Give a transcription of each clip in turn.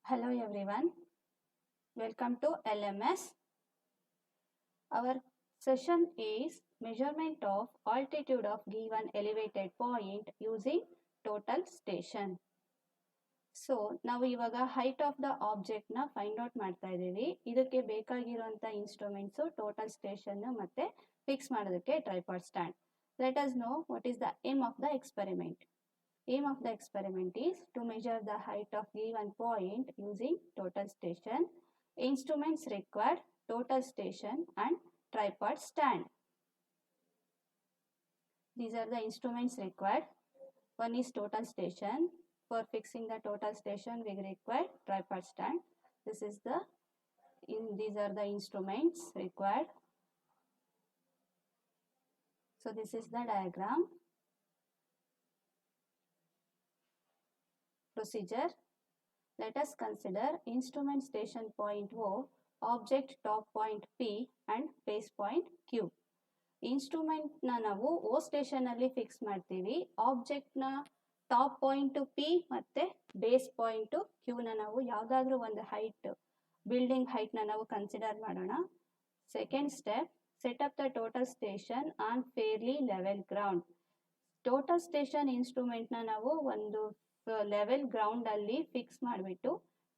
Hello everyone, welcome to LMS. Our session is measurement of altitude of given elevated point using total station. So ನಾವು ಇವಾಗ height of the object ನ find out ಮಾಡ್ತಾ ಇದ್ದೀವಿ. ಇದಕ್ಕೆ ಬೇಕಾಗಿರುವಂತ instruments total station ಮತ್ತೆ fix ಮಾಡೋದಕ್ಕೆ tripod stand. Let us know what is the aim of the experiment. Aim of the experiment is to measure the height of given point using total station. Instruments required total station and tripod stand. These are the instruments required. One is total station. For fixing the total station we require tripod stand. These are the instruments required. So this is the diagram. Procedure. Let us consider instrument station point O, object top point P and base point Q. Instrument na ನಾವು O station ಅಲ್ಲಿ fix ಮಾಡ್ತೀವಿ. Object ನ top point P ಮತ್ತೆ base point Q ನ ನಾವು ಯಾವ್ದಾದ್ರೂ ಒಂದು height building height ನ ನಾವು ಕನ್ಸಿಡರ್ ಮಾಡೋಣ. Second step, set up the total station on fairly level ground. Total station instrument ನ ನಾವು ಒಂದು ಲೆವೆಲ್ ಗ್ರೌಂಡ್ ಅಲ್ಲಿ ಫಿಕ್ಸ್ ಮಾಡಿಬಿಟ್ಟು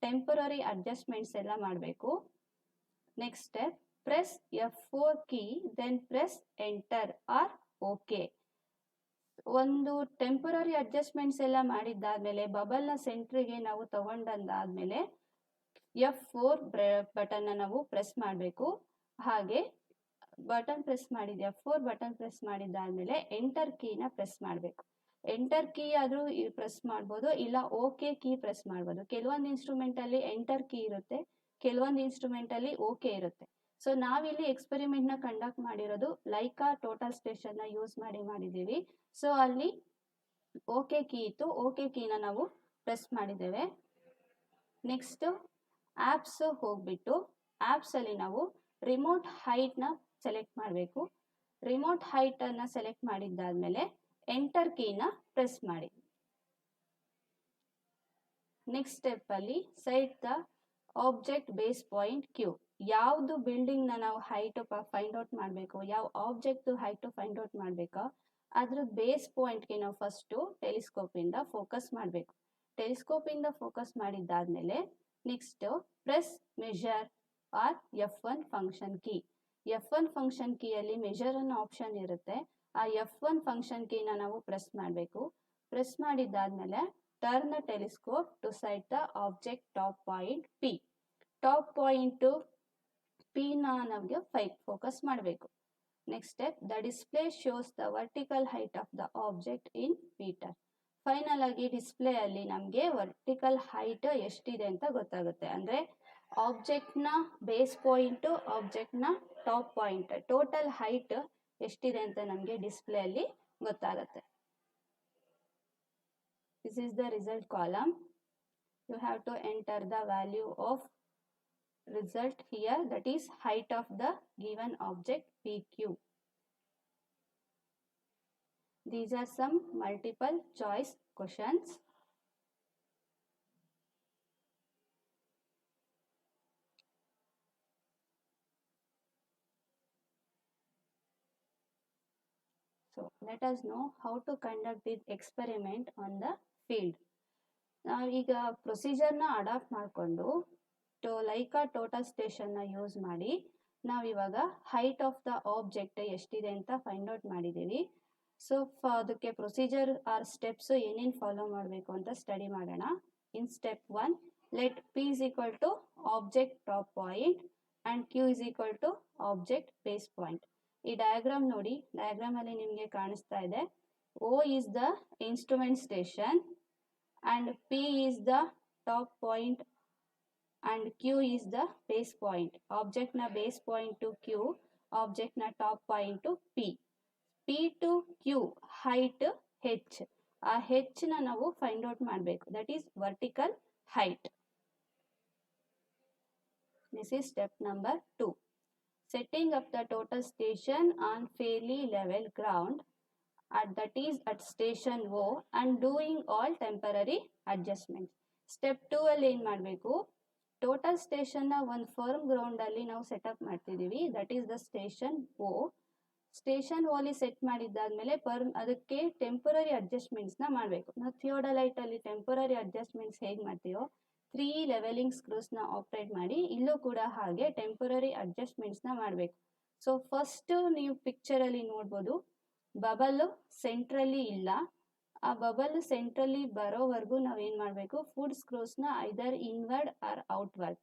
ಟೆಂಪರರಿ ಅಡ್ಜಸ್ಟ್ಮೆಂಟ್ಸ್ ಎಲ್ಲ ಮಾಡಬೇಕು. Next step, press F4 key then press enter or okay. ಒಂದು ಟೆಂಪರರಿ ಅಡ್ಜಸ್ಟ್ಮೆಂಟ್ಸ್ ಎಲ್ಲ ಮಾಡಿದ್ದಾದ್ಮೇಲೆ ಬಬಲ್ ನ ಸೆಂಟ್ರಿಗೆ ನಾವು ತಗೊಂಡಂದಾದ್ಮೇಲೆ F4 ಬಟನ್ ನಾವು ಪ್ರೆಸ್ ಮಾಡಬೇಕು. ಹಾಗೆ ಬಟನ್ ಪ್ರೆಸ್ ಮಾಡಿದ F4 ಬಟನ್ ಪ್ರೆಸ್ ಮಾಡಿದ್ದಾದ್ಮೇಲೆ ಎಂಟರ್ ಕೀನ ಪ್ರೆಸ್ ಮಾಡಬೇಕು. ಎಂಟರ್ ಕೀ ಆದ್ರೂ ಪ್ರೆಸ್ ಮಾಡ್ಬೋದು, ಇಲ್ಲ ಓಕೆ ಕೀ ಪ್ರೆಸ್ ಮಾಡ್ಬೋದು. ಕೆಲವೊಂದು ಇನ್ಸ್ಟ್ರೂಮೆಂಟ್ ಅಲ್ಲಿ ಎಂಟರ್ ಕೀ ಇರುತ್ತೆ, ಕೆಲವೊಂದು ಇನ್ಸ್ಟ್ರೂಮೆಂಟ್ ಅಲ್ಲಿ ಓಕೆ ಇರುತ್ತೆ. ಸೊ ನಾವಿಲ್ಲಿ ಎಕ್ಸ್ಪೆರಿಮೆಂಟ್ ನ ಕಂಡಕ್ಟ್ ಮಾಡಿರೋದು ಲೈಕಾ ಟೋಟಲ್ ಸ್ಟೇಷನ್ ನ ಯೂಸ್ ಮಾಡಿದ್ದೀವಿ. ಸೊ ಅಲ್ಲಿ ಓಕೆ ಕೀ ಇತ್ತು, ಓಕೆ ಕೀನ ನಾವು ಪ್ರೆಸ್ ಮಾಡಿದ್ದೇವೆ. ನೆಕ್ಸ್ಟ್ ಆಪ್ಸ್ ಹೋಗ್ಬಿಟ್ಟು ಆಪ್ಸ್ ಅಲ್ಲಿ ನಾವು ರಿಮೋಟ್ ಹೈಟ್ ನ ಸೆಲೆಕ್ಟ್ ಮಾಡಬೇಕು. ರಿಮೋಟ್ ಹೈಟ್ ಅನ್ನ ಸೆಲೆಕ್ಟ್ ಮಾಡಿದ್ದಾದ್ಮೇಲೆ ಎಂಟರ್ ಕೀನ ಪ್ರೆಸ್ ಮಾಡಿ. ನೆಕ್ಸ್ಟ್ ಸ್ಟೆಪ್ ಅಲ್ಲಿ set the object base point Q. ಯಾವ್ದು ಬಿಲ್ಡಿಂಗ್ ನ ನಾವು ಹೈಟ್ ಫೈಂಡ್ ಔಟ್ ಮಾಡಬೇಕು, ಯಾವ ಆಬ್ಜೆಕ್ಟ್ ಹೈಟ್ ಫೈಂಡ್ ಔಟ್ ಮಾಡಬೇಕೋ ಅದ್ರ ಬೇಸ್ ಪಾಯಿಂಟ್ಗೆ ನಾವು ಫಸ್ಟ್ ಟೆಲಿಸ್ಕೋಪ್ ಇಂದ ಫೋಕಸ್ ಮಾಡಬೇಕು. ಟೆಲಿಸ್ಕೋಪ್ ಇಂದ ಫೋಕಸ್ ಮಾಡಿದ್ದಾದ್ಮೇಲೆ next press measure or F1 function key. F1 function key ಅಲ್ಲಿ ಮೆಜರ್ ಅನ್ನೋ ಆಪ್ಷನ್ ಇರುತ್ತೆ. ಆ F1 ಫಂಕ್ಷನ್ ಕೀನ ನಾವು ಪ್ರೆಸ್ ಮಾಡಬೇಕು. ಪ್ರೆಸ್ ಮಾಡಿದ್ದಾದ್ಮೇಲೆ turn the telescope to sight the object top point P. Top point P ನ ನಮಗೆ ಫೋಕಸ್ ಮಾಡಬೇಕು. Next step, the display shows the vertical height of the object in meter. Final ಆಗಿ display ಅಲ್ಲಿ ನಮಗೆ vertical height ಎಷ್ಟಿದೆ ಅಂತ ಗೊತ್ತಾಗುತ್ತೆ. ಅಂದ್ರೆ ಆಬ್ಜೆಕ್ಟ್ ನ ಬೇಸ್ ಪಾಯಿಂಟ್, ಆಬ್ಜೆಕ್ಟ್ ನ ಟಾಪ್ ಪಾಯಿಂಟ್ ಟೋಟಲ್ ಹೈಟ್ ಎಷ್ಟಿದೆ ಅಂತ ನಮಗೆ ಡಿಸ್ಪ್ಲೇ ಅಲ್ಲಿ ಗೊತ್ತಾಗುತ್ತೆ. This is the result column. You have to enter the value of result here, that is height of the given object PQ. These are some multiple choice questions. So let us know how to conduct this experiment on the field. ನಾವೀಗ ಪ್ರೊಸೀಜರ್ನ adapt ಮಾಡಿಕೊಂಡು Lyca total station ನ use ಮಾಡಿ ನಾವಿವಾಗ height of the object ಎಷ್ಟಿದೆ ಅಂತ find out ಮಾಡಿದ್ದೀವಿ. So ಅದಕ್ಕೆ procedure R steps ಏನೇನು ಫಾಲೋ ಮಾಡಬೇಕು ಅಂತ ಸ್ಟಡಿ ಮಾಡೋಣ. ಇನ್ step 1, let P is equal to object top point and Q is equal to object base point. ಈ ಡಯಾಗ್ರಾಮ್ ನೋಡಿ, ಡಯಾಗ್ರಾಮ್ ಅಲ್ಲಿ ನಿಮಗೆ ಕಾಣಿಸ್ತಾ ಇದೆ O is the instrument station and P is the top point and Q is the base point. Object na base point to Q, object na top point to P. P to Q height H. ಆ H ನ ನಾವು find out ಮಾಡಬೇಕು. That is vertical height. This is step number 2. Setting up the total station on fairly level ground that is at station O and doing all temporary adjustments. Step 2 ಅಲ್ಲಿ ಏನು ಮಾಡಬೇಕು, total ಸ್ಟೇಷನ್ನ ಒಂದು firm ಗ್ರೌಂಡಲ್ಲಿ ನಾವು setup ಮಾಡ್ತಿದ್ದೀವಿ, that is the station O. Station ಓಲಿ set ಮಾಡಿದ್ದಾದ್ಮೇಲೆ ಅದಕ್ಕೆ ಟೆಂಪರರಿ ಅಡ್ಜಸ್ಟ್ಮೆಂಟ್ಸ್ನ ಮಾಡಬೇಕು. ನಾವು ಥಿಯೋಡಲೈಟಲ್ಲಿ ಟೆಂಪರರಿ ಅಡ್ಜಸ್ಟ್ಮೆಂಟ್ಸ್ ಹೇಗೆ ಮಾಡ್ತೀವೋ 3 ಲೆವೆಲಿಂಗ್ ಸ್ಕ್ರೂಸ್ನ ಆಪ್ರೇಟ್ ಮಾಡಿ ಇಲ್ಲೂ ಕೂಡ ಹಾಗೆ ಟೆಂಪರರಿ ಅಡ್ಜಸ್ಟ್ಮೆಂಟ್ಸ್ನ ಮಾಡಬೇಕು. ಸೊ ಫಸ್ಟ್ ನೀವು ಪಿಕ್ಚರಲ್ಲಿ ನೋಡ್ಬೋದು, ಬಬಲ್ಲು ಸೆಂಟ್ರಲ್ಲಿ ಇಲ್ಲ. ಆ ಬಬಲ್ ಸೆಂಟ್ರಲ್ಲಿ ಬರೋವರೆಗೂ ನಾವೇನು ಮಾಡಬೇಕು, ಫುಡ್ ಸ್ಕ್ರೂಸ್ನ ಐದರ್ ಇನ್ವರ್ಡ್ ಆರ್ ಔಟ್ವರ್ಡ್.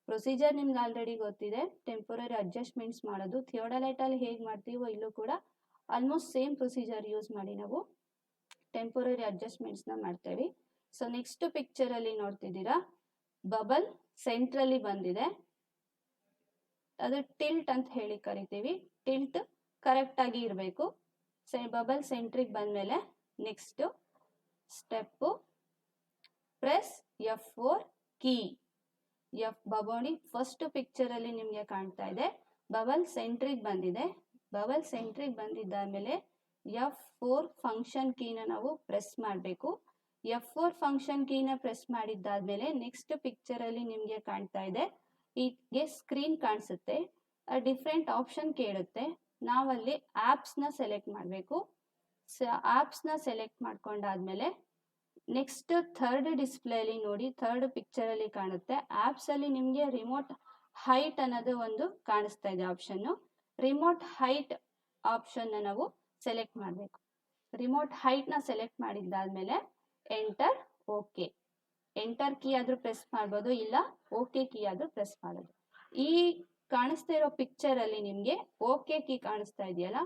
ಪ್ರೊಸೀಜರ್ ನಿಮ್ಗೆ ಆಲ್ರೆಡಿ ಗೊತ್ತಿದೆ, ಟೆಂಪರರಿ ಅಡ್ಜಸ್ಟ್ಮೆಂಟ್ಸ್ ಮಾಡೋದು. ಥಿಯೋಡಲೈಟಲ್ಲಿ ಹೇಗೆ ಮಾಡ್ತೀವೋ ಇಲ್ಲೂ ಕೂಡ ಆಲ್ಮೋಸ್ಟ್ ಸೇಮ್ ಪ್ರೊಸೀಜರ್ ಯೂಸ್ ಮಾಡಿ ನಾವು ಟೆಂಪರರಿ ಅಡ್ಜಸ್ಟ್ಮೆಂಟ್ಸ್ನ ಮಾಡ್ತೇವೆ. ಸೊ ನೆಕ್ಸ್ಟ್ ಪಿಕ್ಚರಲ್ಲಿ ನೋಡ್ತಿದ್ದೀರಾ, ಬಬಲ್ ಸೆಂಟ್ರಲ್ಲಿ ಬಂದಿದೆ, ಅದು ಟಿಲ್ಟ್ ಅಂತ ಹೇಳಿ ಕರಿತೀವಿ. ಟಿಲ್ಟ್ ಕರೆಕ್ಟಾಗಿ ಇರಬೇಕು. ಬಬಲ್ ಸೆಂಟ್ರಿಗೆ ಬಂದಮೇಲೆ next step press F4 key. ಬಬಾಡಿ ಫಸ್ಟ್ ಪಿಕ್ಚರಲ್ಲಿ ನಿಮಗೆ ಕಾಣ್ತಾ ಇದೆ, ಬಬಲ್ ಸೆಂಟ್ರಿಗೆ ಬಂದಿದೆ. ಬಬಲ್ ಸೆಂಟ್ರಿಗೆ ಬಂದಿದ್ದಾದ್ಮೇಲೆ F4 ಫಂಕ್ಷನ್ ಕೀನ ನಾವು ಪ್ರೆಸ್ ಮಾಡಬೇಕು. F4 ಫಂಕ್ಷನ್ ಕೀನ ಪ್ರೆಸ್ ಮಾಡಿದ್ದಾದ್ಮೇಲೆ ನೆಕ್ಸ್ಟ್ ಪಿಕ್ಚರಲ್ಲಿ ನಿಮಗೆ ಕಾಣ್ತಾ ಇದೆ, ಹೀಗೆ ಸ್ಕ್ರೀನ್ ಕಾಣಿಸುತ್ತೆ, ಡಿಫ್ರೆಂಟ್ ಆಪ್ಷನ್ ಕೇಳುತ್ತೆ. ನಾವಲ್ಲಿ ಆ್ಯಪ್ಸ್ನ ಸೆಲೆಕ್ಟ್ ಮಾಡಬೇಕು. ಆ್ಯಪ್ಸ್ನ ಸೆಲೆಕ್ಟ್ ಮಾಡ್ಕೊಂಡಾದ್ಮೇಲೆ ನೆಕ್ಸ್ಟ್ ಥರ್ಡ್ ಡಿಸ್ಪ್ಲೇಲಿ ನೋಡಿ, ಥರ್ಡ್ ಪಿಕ್ಚರಲ್ಲಿ ಕಾಣುತ್ತೆ, ಆ್ಯಪ್ಸಲ್ಲಿ ನಿಮಗೆ ರಿಮೋಟ್ ಹೈಟ್ ಅನ್ನೋದು ಒಂದು ಕಾಣಿಸ್ತಾ ಇದೆ ಆಪ್ಷನ್ನು. ರಿಮೋಟ್ ಹೈಟ್ ಆಪ್ಷನ್ನ ನಾವು ಸೆಲೆಕ್ಟ್ ಮಾಡಬೇಕು. ರಿಮೋಟ್ ಹೈಟ್ನ ಸೆಲೆಕ್ಟ್ ಮಾಡಿದ್ದಾದ್ಮೇಲೆ ಎಂಟರ್ ಓಕೆ. ಎಂಟರ್ ಕೀ ಆದರೂ ಪ್ರೆಸ್ ಮಾಡ್ಬೋದು, ಇಲ್ಲ ಓಕೆ ಕೀ ಆದರೂ ಪ್ರೆಸ್ ಮಾಡೋದು. ಈ ಕಾಣಿಸ್ತಾ ಇರೋ ಪಿಕ್ಚರಲ್ಲಿ ನಿಮಗೆ ಓಕೆ ಕೀ ಕಾಣಿಸ್ತಾ ಇದೆಯಲ್ಲ,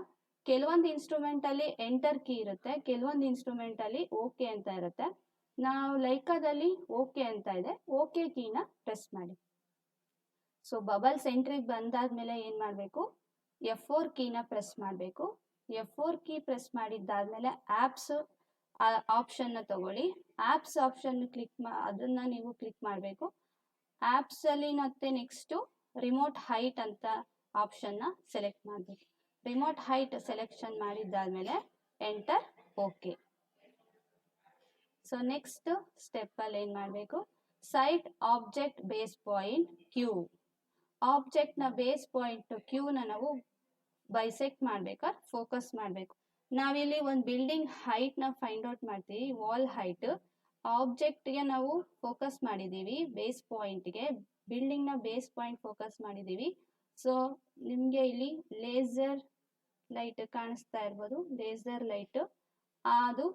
ಕೆಲವೊಂದು ಇನ್ಸ್ಟ್ರೂಮೆಂಟಲ್ಲಿ ಎಂಟರ್ ಕೀ ಇರುತ್ತೆ, ಕೆಲವೊಂದು ಇನ್ಸ್ಟ್ರೂಮೆಂಟಲ್ಲಿ ಓಕೆ ಅಂತ ಇರುತ್ತೆ. ನಾವು ಲೈಕಾದಲ್ಲಿ ಓಕೆ ಅಂತ ಇದೆ, ಓಕೆ ಕೀನ ಪ್ರೆಸ್ ಮಾಡಿ. ಸೊ ಬಬಲ್ ಸೆಂಟ್ರಿಗೆ ಬಂದಾದ್ಮೇಲೆ ಏನು ಮಾಡಬೇಕು, F4 ಕೀನ ಪ್ರೆಸ್ ಮಾಡಬೇಕು. F4 ಕೀ ಪ್ರೆಸ್ ಮಾಡಿದ್ದಾದ್ಮೇಲೆ ಆ್ಯಪ್ಸ್ ಆಪ್ಷನ್ನ ತಗೊಳ್ಳಿ. ಆ್ಯಪ್ಸ್ ಆಪ್ಷನ್ ಅದನ್ನು ನೀವು ಕ್ಲಿಕ್ ಮಾಡಬೇಕು. ಆ್ಯಪ್ಸಲ್ಲಿ ಮತ್ತೆ ನೆಕ್ಸ್ಟು ರಿಮೋಟ್ ಹೈಟ್ ಅಂತ ಆಪ್ಷನ್ನ ಸೆಲೆಕ್ಟ್ ಮಾಡಬೇಕು. ರಿಮೋಟ್ ಹೈಟ್ ಸೆಲೆಕ್ಷನ್ ಮಾಡಿದ್ದಾದ್ಮೇಲೆ ಎಂಟರ್ ಓಕೆ. ಸೊ ನೆಕ್ಸ್ಟ್ ಸ್ಟೆಪ್ಪಲ್ಲಿ ಏನು ಮಾಡಬೇಕು, sight object base point Q. ಆಬ್ಜೆಕ್ಟ್ನ ಬೇಸ್ ಪಾಯಿಂಟ್ ಕ್ಯೂನ ನಾವು ಬೈಸೆಕ್ಟ್ ಮಾಡಬೇಕಾ, ಫೋಕಸ್ ಮಾಡಬೇಕು. ನಾವಿಲ್ಲಿ ಒಂದು ಬಿಲ್ಡಿಂಗ್ ಹೈಟ್ನ ಫೈಂಡ್ ಔಟ್ ಮಾಡ್ತೀವಿ, ವಾಲ್ ಹೈಟ್. ಆಬ್ಜೆಕ್ಟ್ಗೆ ನಾವು ಫೋಕಸ್ ಮಾಡಿದ್ದೀವಿ, ಬೇಸ್ ಪಾಯಿಂಟ್ಗೆ, ಬಿಲ್ಡಿಂಗ್ನ ಬೇಸ್ ಪಾಯಿಂಟ್ ಫೋಕಸ್ ಮಾಡಿದ್ದೀವಿ. ಸೊ ನಿಮಗೆ ಇಲ್ಲಿ ಲೇಸರ್ ಲೈಟ್ ಕಾಣಿಸ್ತಾ ಇರ್ಬೋದು, ಲೇಸರ್ ಲೈಟ್. ಅದು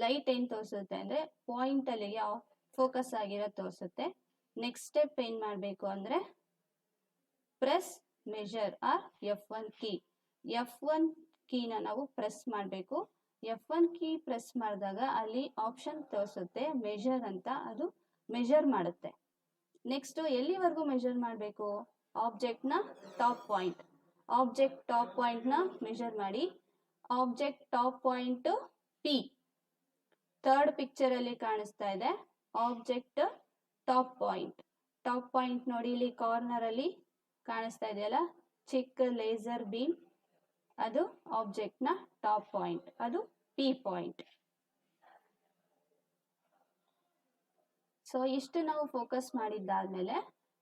ಲೈಟ್ ಏನು ತೋರಿಸುತ್ತೆ ಅಂದರೆ ಪಾಯಿಂಟಲ್ಲಿ ಫೋಕಸ್ ಆಗಿರೋ ತೋರಿಸುತ್ತೆ. ನೆಕ್ಸ್ಟ್ ಸ್ಟೆಪ್ ಏನು ಮಾಡಬೇಕು ಅಂದರೆ press measure or F1 key. F1 ಕೀನ ನಾವು ಪ್ರೆಸ್ ಮಾಡಬೇಕು. F1 ಕೀ ಪ್ರೆಸ್ ಮಾಡಿದಾಗ ಅಲ್ಲಿ ಆಪ್ಷನ್ ತೋರಿಸುತ್ತೆ ಮೆಷರ್ ಅಂತ, ಅದು ಮೆಷರ್ ಮಾಡುತ್ತೆ. ನೆಕ್ಸ್ಟು ಎಲ್ಲಿವರೆಗೂ ಮೆಷರ್ ಮಾಡಬೇಕು, ಆಬ್ಜೆಕ್ಟ್ನ ಟಾಪ್ ಪಾಯಿಂಟ್. ಆಬ್ಜೆಕ್ಟ್ ಟಾಪ್ ಪಾಯಿಂಟ್ನ ಮೆಷರ್ ಮಾಡಿ. Object top point P third ಪಿಕ್ಚರಲ್ಲಿ ಕಾಣಿಸ್ತಾ ಇದೆ, object top point. Top point ನೋಡಿ, ಇಲ್ಲಿ ಕಾರ್ನರಲ್ಲಿ ಕಾಣಿಸ್ತಾ ಇದೆಯಲ್ಲ ಚಿಕ್ಕ ಲೇಸರ್ ಬೀಮ್, ಅದು ಆಬ್ಜೆಕ್ಟ್ನ ಟಾಪ್ ಪಾಯಿಂಟ್, ಅದು P ಪಾಯಿಂಟ್. ಸೊ ಇಷ್ಟು ನಾವು ಫೋಕಸ್ ಮಾಡಿದ್ದಾದ್ಮೇಲೆ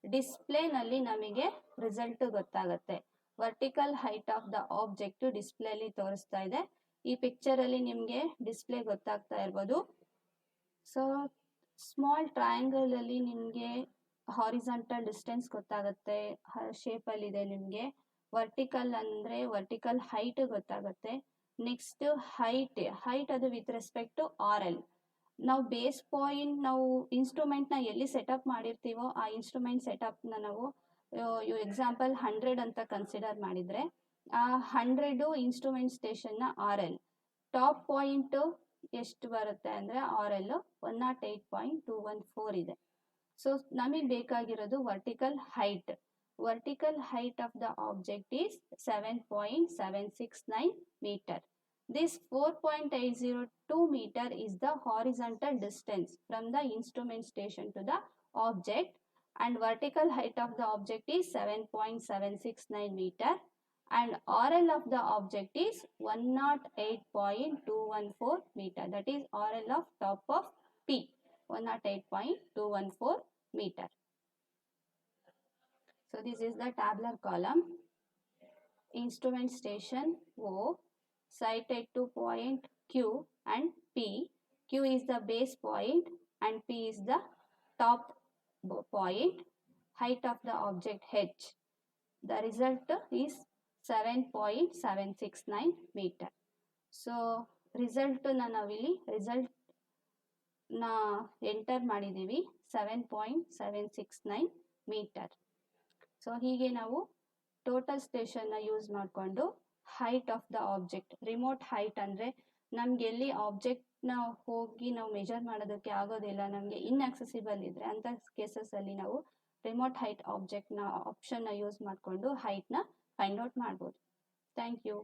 ಡಿಸ್ಪ್ಲೇನಲ್ಲಿ ನಮಗೆ ರಿಸಲ್ಟ್ ಗೊತ್ತಾಗುತ್ತೆ. Vertical height of the object ಡಿಸ್ಪ್ಲೇಲಿ ತೋರಿಸ್ತಾ ಇದೆ. ಈ ಪಿಕ್ಚರಲ್ಲಿ ನಿಮಗೆ ಡಿಸ್ಪ್ಲೇ ಗೊತ್ತಾಗ್ತಾ ಇರ್ಬೋದು. ಸೊ ಸ್ಮಾಲ್ ಟ್ರಯಾಂಗಲಲ್ಲಿ ನಿಮಗೆ ಹಾರಿಜಾಂಟಲ್ ಡಿಸ್ಟೆನ್ಸ್ ಗೊತ್ತಾಗುತ್ತೆ, ಶೇಪಲ್ಲಿದೆ. ನಿಮಗೆ ವರ್ಟಿಕಲ್ ಅಂದರೆ ವರ್ಟಿಕಲ್ ಹೈಟ್ ಗೊತ್ತಾಗುತ್ತೆ. ನೆಕ್ಸ್ಟ್ ಹೈಟ್ ಅದು ವಿತ್ ರೆಸ್ಪೆಕ್ಟ್ ಟು RL. ನಾವು ಬೇಸ್ ಪಾಯಿಂಟ್, ನಾವು ಇನ್ಸ್ಟ್ರೂಮೆಂಟ್ನ ಎಲ್ಲಿ ಸೆಟಪ್ ಮಾಡಿರ್ತೀವೋ ಆ ಇನ್ಸ್ಟ್ರೂಮೆಂಟ್ ಸೆಟಪ್ನ ನಾವು ಎಕ್ಸಾಂಪಲ್ 100 ಅಂತ ಕನ್ಸಿಡರ್ ಮಾಡಿದರೆ, ಆ 100 ಇನ್ಸ್ಟ್ರೂಮೆಂಟ್ ಸ್ಟೇಷನ್ನ RL. ಟಾಪ್ ಪಾಯಿಂಟು ಎಷ್ಟು ಬರುತ್ತೆ ಅಂದರೆ RL 108.214 ಇದೆ. ಸೊ ನಮಗೆ ಬೇಕಾಗಿರೋದು vertical height. Vertical height of the object is 7.769 meter. This 4.802 meter is the horizontal distance from the instrument station to the object, and vertical height of the object is 7.769 meter, and RL of the object is 108.214 meter. That is RL of top of P. 108.214 meter. So this is the tabular column. Instrument station O, sited to point Q and P. Q is the base point and P is the top point. Height of the object H. The result is 7.769 meter. So result ನಾವಿಲ್ಲಿ result ನ enter ಮಾಡಿದ್ದೀವಿ 7.769 metre. So ಹೀಗೆ ನಾವು total ಸ್ಟೇಷನ್ನ use ಮಾಡಿಕೊಂಡು height of the object, remote height ಅಂದರೆ ನಮ್ಗೆ ಎಲ್ಲಿ ಆಬ್ಜೆಕ್ಟ್ನ ಹೋಗಿ ನಾವು ಮೆಜರ್ ಮಾಡೋದಕ್ಕೆ ಆಗೋದಿಲ್ಲ, ನಮಗೆ ಇನ್ಆಕ್ಸೆಸಿಬಲ್ ಇದ್ದರೆ ಅಂಥ ಕೇಸಸಲ್ಲಿ ನಾವು ರಿಮೋಟ್ ಹೈಟ್ ಆಬ್ಜೆಕ್ಟ್ನ ಆಪ್ಷನ್ನ ಯೂಸ್ ಮಾಡಿಕೊಂಡು ಹೈಟ್ನ ಫೈಂಡ್ ಔಟ್ ಮಾಡ್ಬೋದು. Thank you.